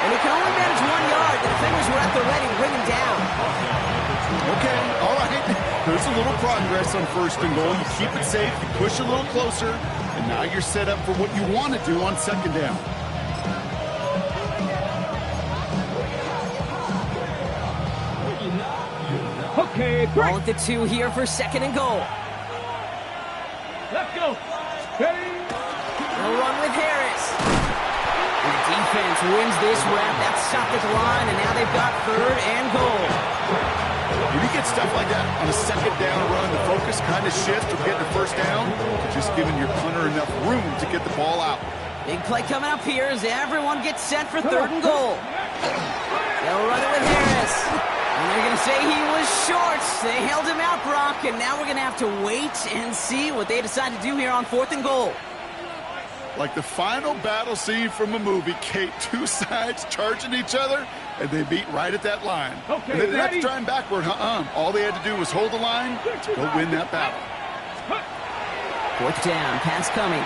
And he can only manage 1 yard. The defenders were at the ready to bring him down. Okay, all right. There's a little progress on first and goal. You keep it safe, you push a little closer, and now you're set up for what you want to do on second down. Okay, Ball break. at the 2 here for second and goal. Let's go. Ready. They'll run with Harris. And the defense wins this rep. That's stopped at the line, and now they've got third and goal. When you get stuff like that on a second down run, the focus kind of shifts from getting a first down to just giving your punter enough room to get the ball out. Big play coming up here as everyone gets set for third and goal. They'll run it with Harris. And they're going to say he was short. They held him out, Brock, and now we're going to have to wait and see what they decide to do here on fourth and goal. Like the final battle scene from a movie, Kate, two sides charging each other, and they meet right at that line. Okay, and they didn't have to ready? try and backward, All they had to do was hold the line to go win that battle. Fourth down, pass coming.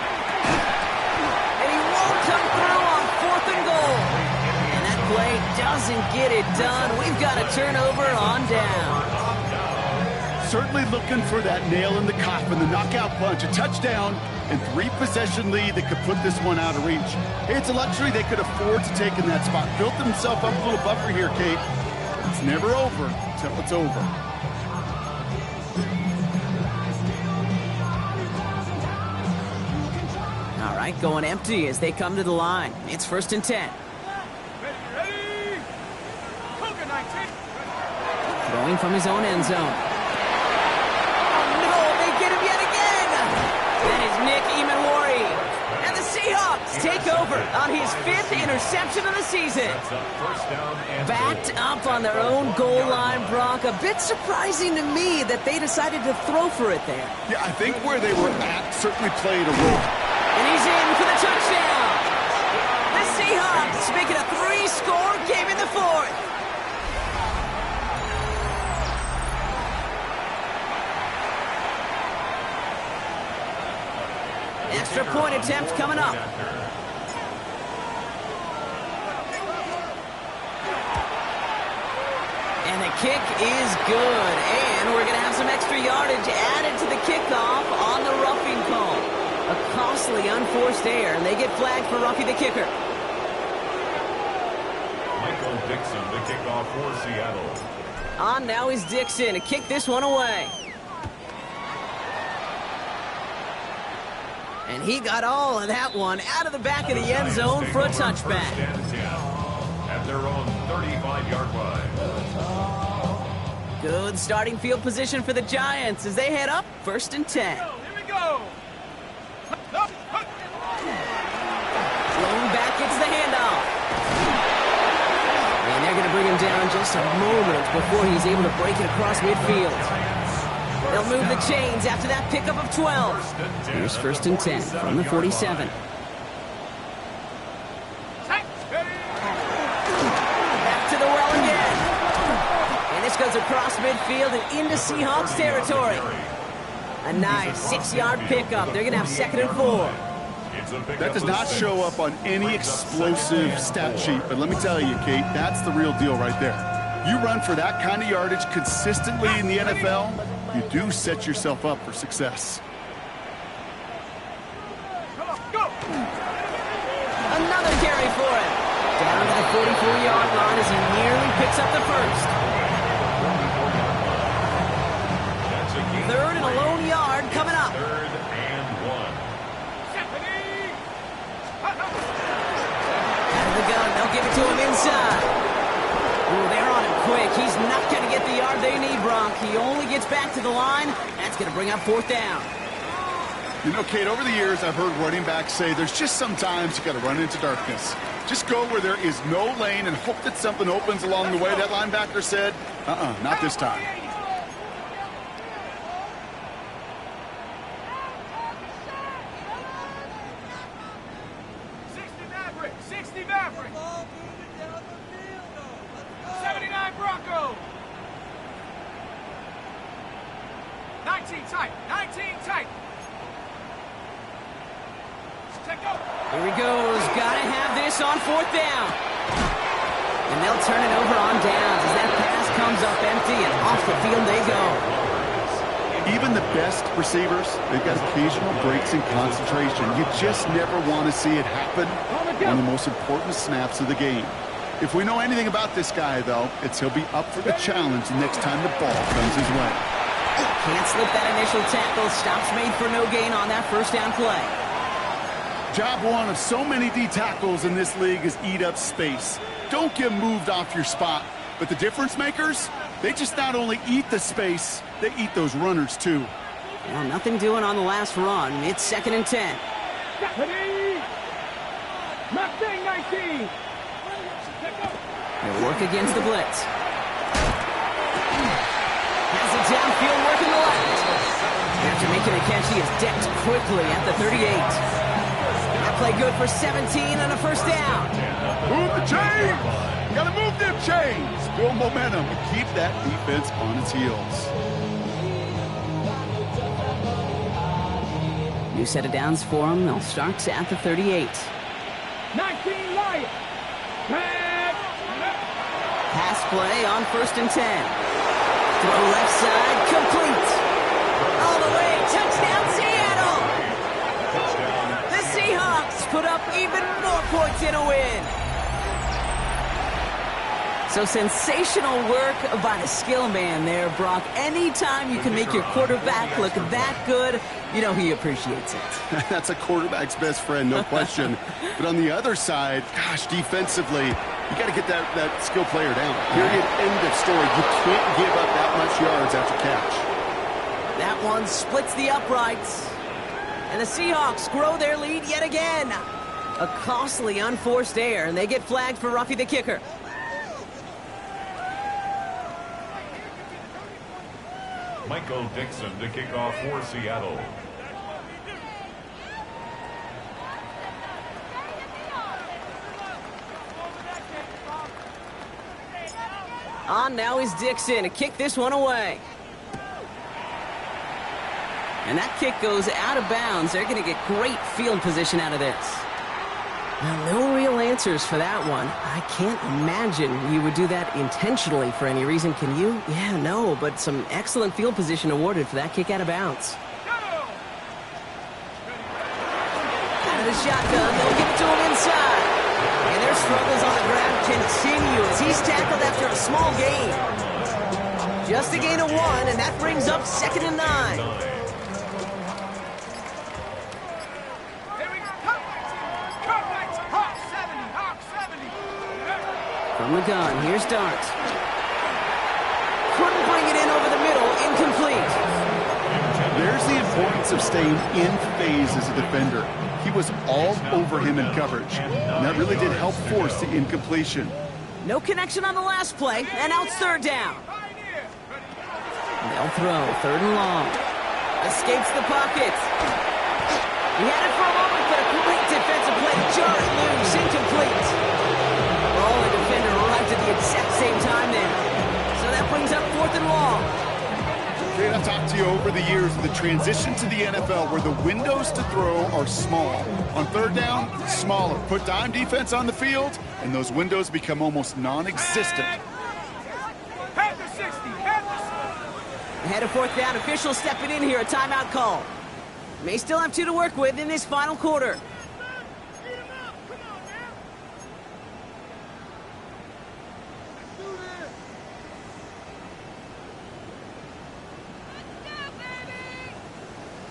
And he won't come through on fourth and goal. And that play doesn't get it done. We've got a turnover on down. Certainly looking for that nail in the coffin, the knockout punch, a touchdown, and 3-possession lead that could put this one out of reach. Hey, it's a luxury they could afford to take in that spot. Built themselves up a little buffer here, Kate. It's never over until it's over. All right, going empty as they come to the line. It's first and 10. Ready. Cougar 19. Throwing from his own end zone. No, they get him yet again. That is Nick Imanwari. And the Seahawks take over on his 5th interception of the season. Backed up on their own goal line, Brock. A bit surprising to me that they decided to throw for it there. Yeah, I think where they were at certainly played a role. And he's in for the touchdown. The Seahawks make it a 3-score game in the 4th. Extra point attempt coming up. And the kick is good. And we're going to have some extra yardage added to the kickoff on the roughing call. A costly unforced error, and they get flagged for roughing the kicker. Michael Dixon, the kickoff for Seattle. On now is Dixon to kick this one away. And he got all of that one out of the back of the end zone for a touchback. At their own 35-yard line. Good starting field position for the Giants as they head up 1st and 10. Here we go. Flowing back gets the handoff. And they're going to bring him down just a moment before he's able to break it across midfield. They'll move the chains after that pickup of 12. Here's 1st and 10 from the 47. Back to the well again. And this goes across midfield and into Seahawks territory. A nice 6-yard pickup. They're going to have 2nd and 4. That does not show up on any explosive stat sheet, but let me tell you, Kate, that's the real deal right there. You run for that kind of yardage consistently in the NFL, you do set yourself up for success. Another carry for him. Down to the 44-yard line as he nearly picks up the first. 3rd and a lone yard coming up. 3rd and 1. Out of the gun, they'll give it to him inside. Ooh, they're on him quick. He's not going to get the yard they need, Bronk. He only gets back to the line. That's going to bring up 4th down. You know, Kate, over the years, I've heard running backs say there's just sometimes you got to run into darkness. Just go where there is no lane and hope that something opens along the way. That linebacker said, not this time. 60 Maverick. 79 Bronco. 19 tight. 19 tight. Check go. Here he goes. Gotta have this on 4th down. And they'll turn it over on downs as that pass comes up empty and off the field they go. Even the best receivers, they've got occasional breaks in concentration. You just never want to see it happen on the most important snaps of the game. If we know anything about this guy, though, it's he'll be up for the challenge the next time the ball comes his way. Can't slip that initial tackle. Stops made for no gain on that 1st down play. Job one of so many D tackles in this league is eat up space. Don't get moved off your spot. But the difference makers, they just not only eat the space, they eat those runners too. Well, nothing doing on the last run. It's 2nd and 10. Mustang 19. They'll work against the blitz. Has it downfield working the left. After making a catch, he is decked quickly at the 38. That play good for 17 and a 1st down. Move the chains! Gotta move them chains! Build momentum and keep that defense on its heels. New set of downs for them. They'll start at the 38. 19 Lion. Pass play on 1st and 10. Throw left side, complete. All the way, touchdown Seattle! The Seahawks put up even more points in a win. So sensational work by the skill man there, Brock. Anytime you can make your quarterback look that good, you know he appreciates it. That's a quarterback's best friend, no question. But on the other side, gosh, defensively, you got to get that skill player down. Period, end of story. You can't give up that much yards after catch. That one splits the uprights. And the Seahawks grow their lead yet again. A costly unforced error, and they get flagged for roughing the kicker. Michael Dixon to kick off for Seattle. On now is Dixon to kick this one away. And that kick goes out of bounds. They're going to get great field position out of this. Now, no real answers for that one. I can't imagine you would do that intentionally for any reason, can you? Yeah, no, but some excellent field position awarded for that kick out of bounds. Out of the shotgun, they'll give it to him inside. And their struggles on the ground continue as he's tackled after a small gain. Just a gain of 1, and that brings up 2nd and 9. From the gun, here's Dart. Couldn't bring it in over the middle, incomplete. There's the importance of staying in phase as a defender. He was all over him in coverage, and that really did help force the incompletion. No connection on the last play, and now it's third down. They'll throw, third and long. Escapes the pocket. He had it for a moment, but a great defensive play to jar it loose, incomplete. Oh, the defender arrived at the exact same time there. So that brings up fourth and long. Okay, I've talked to you over the years of the transition to the NFL where the windows to throw are small. On third down, smaller. Put dime defense on the field, and those windows become almost non-existent. Ahead of fourth down, officials stepping in here, a timeout call. May still have 2 to work with in this final quarter.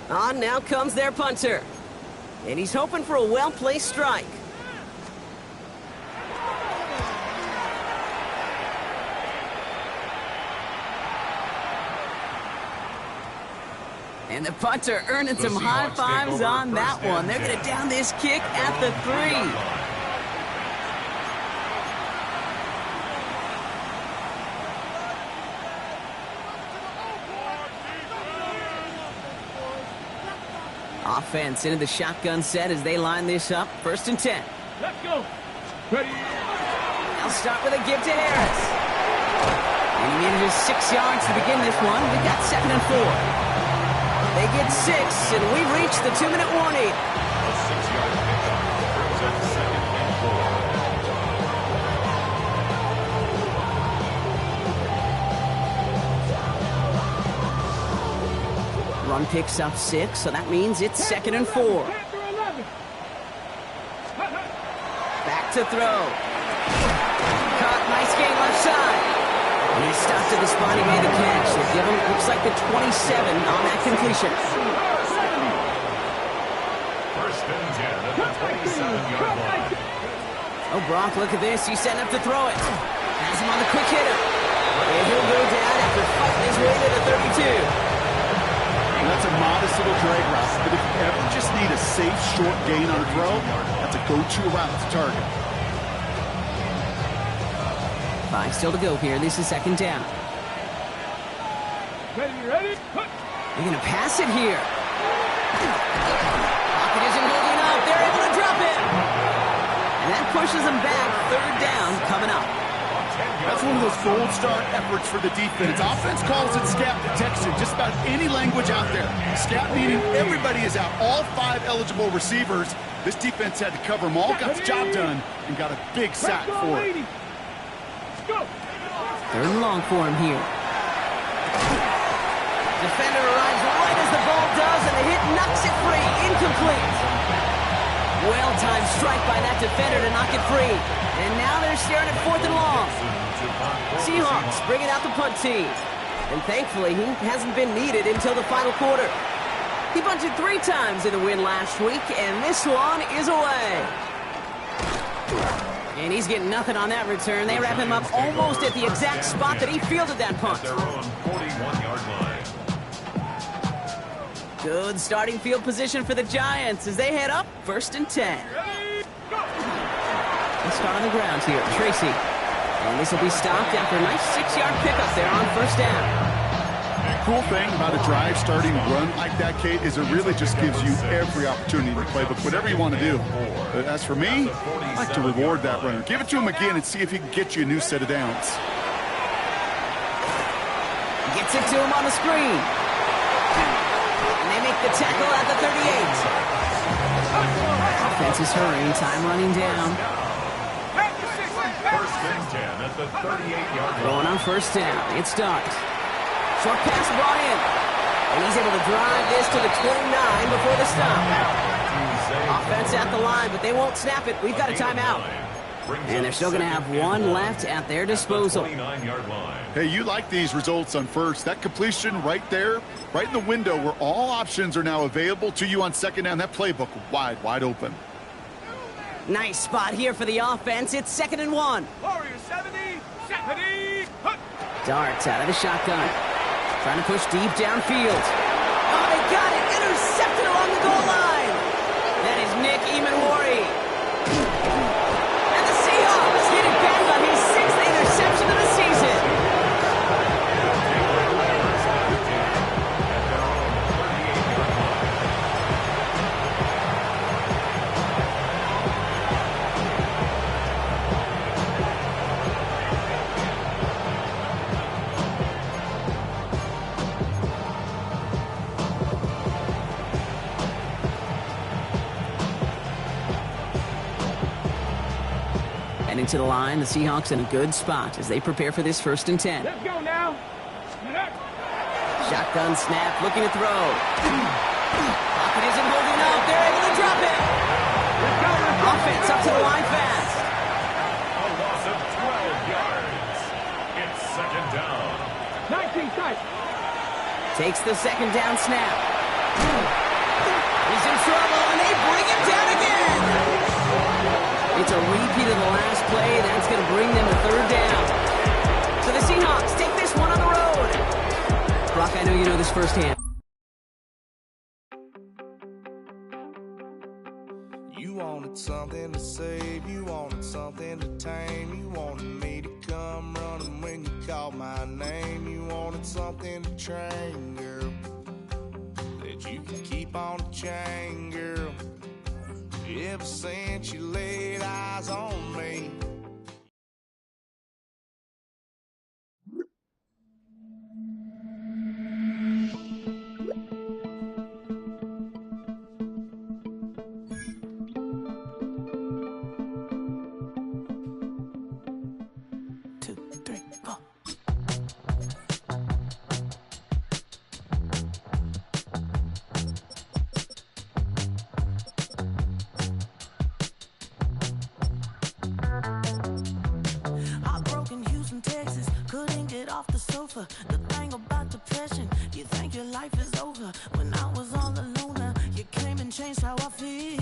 On now comes their punter. And he's hoping for a well-placed strike. And the punter earning some high fives on that one. They're going to down this kick at the 3. Offense into the shotgun set as they line this up. First and 10. Let's go. Ready. They'll start with a give to Harris. And he needed just 6 yards to begin this one. We've got 2nd and 4. They get 6, and we've reached the 2-minute warning. A 6-yard pickup brings up 2nd and 4. Run picks up 6, so that means it's 2nd and 4. Back to throw. Caught, nice gain left side. And he stopped at the spot he made the catch. They give him, looks like the 27 on that completion. First and 10 at the 27-yard line. Oh, Brock, look at this. He's setting up to throw it. Has him on the quick hitter. And he'll go down after fighting his way to the 32. And that's a modest little drag route, but if you ever just need a safe, short gain on a throw, that's a go-to route to target. 5 still to go here. This is 2nd down. Ready. They're going to pass it here. Pocket isn't holding up. They're able to drop it. And that pushes them back. 3rd down coming up. That's one of those gold star efforts for the defense. Offense calls it scat protection, just about any language out there. Scat meaning everybody is out, all 5 eligible receivers. This defense had to cover them all, got the job done, and got a big sack for it. 3rd and long for him here. Defender arrives right as the ball does, and the hit knocks it free. Incomplete. Well-timed strike by that defender to knock it free. And now they're staring at 4th and long. Seahawks bringing out the punt team. And thankfully, he hasn't been needed until the final quarter. He bunted 3 times in the win last week, and this one is away. And he's getting nothing on that return. They wrap him up almost at the exact spot that he fielded that punt. Their own 41-yard line. Good starting field position for the Giants as they head up 1st and 10. Let's start on the ground here. Tracy. And this will be stopped after a nice 6-yard pickup there on 1st down. Cool thing about a drive starting run like that, Kate, is it really just gives you every opportunity to play, but whatever you want to do. But as for me, I like to reward that runner. Give it to him again and see if he can get you a new set of downs. Gets it to him on the screen. And they make the tackle at the 38. Offense is hurrying, time running down. First and 10 at the 38-yard line. Going on 1st down. It's Dart. Short pass brought in. And he's able to drive this to the 29 before the stop. Offense at the line, but they won't snap it. We've got a timeout. And they're still going to have 1 left at their disposal. Hey, you like these results on 1st. That completion right there, right in the window where all options are now available to you on 2nd down. That playbook wide open. Nice spot here for the offense. It's 2nd and 1. Warriors 70, 70, hut. Darts out of the shotgun. Trying to push deep downfield. Oh, they got it. Intercepted along the goal line. That is Nick Emanwari. And the Seahawks get it back on his 6th interception of the season. Heading to the line, the Seahawks in a good spot as they prepare for this 1st and 10. Let's go now. Shotgun snap, looking to throw. Pocket isn't holding up. They're able to drop it. Offense up to the line fast. A loss of 12 yards. It's 2nd down. 19 tight. Takes the 2nd down snap. He's in trouble, and they bring him down again. It's a repeat of the last play. That's going to bring them to 3rd down. So the Seahawks take this one on the road. Brock, I know you know this firsthand. You wanted something to save, you wanted something to tame, you wanted me to come running when you called my name, you wanted something to train, girl, that you could keep on the chain, girl. Ever since you laid eyes on me. The thing about depression, you think your life is over. When I was all alone, you came and changed how I feel.